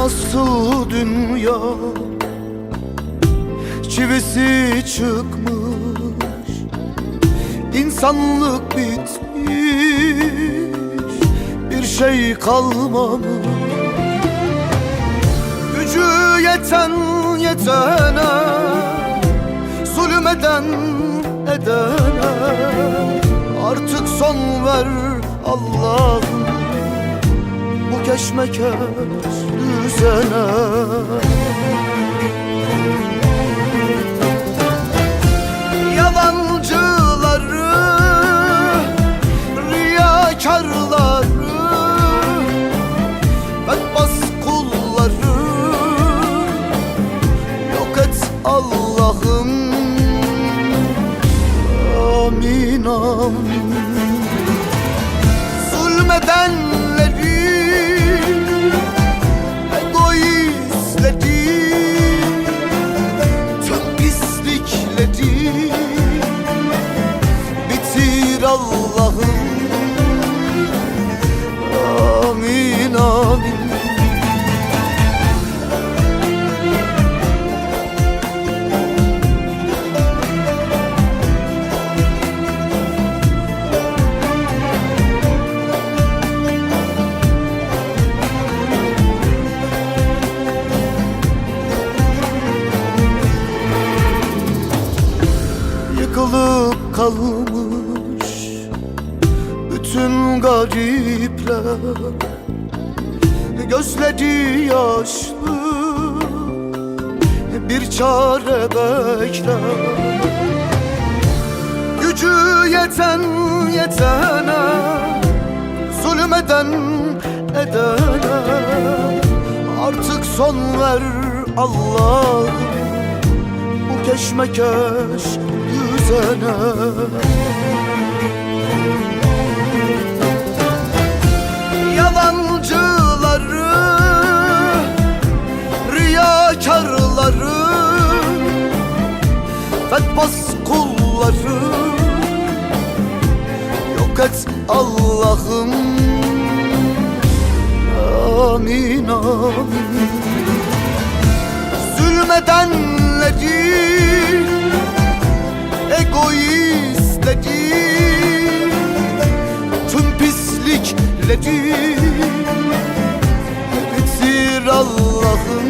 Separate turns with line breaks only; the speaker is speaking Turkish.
nasıl dünya çivisi çıkmış, insanlık bitmiş, bir şey kalmamış. Gücü yeten yetene, zulmeden edene artık son ver Allah'ım bu keşmekeş düzene. Yalancıları, riyakarları, bedbas kulları yok et Allah'ım, amin amin. Zulmedenleri, egoistleri, tüm pislikleri bitir Allah'ım, amin amin. Yıkılıp kalmış bütün garipler, gözleri yaşlı bir çare bekler. Gücü yeten yetene, zulmeden edene artık son ver Allah'ım bu keşmekeş düzene. Yalancıları, riyakarları, bedbas kulları yok et Allah'ım, amin amin. Zulmedenleri, egoistleri, tüm pislikleri bitir Allah'ım,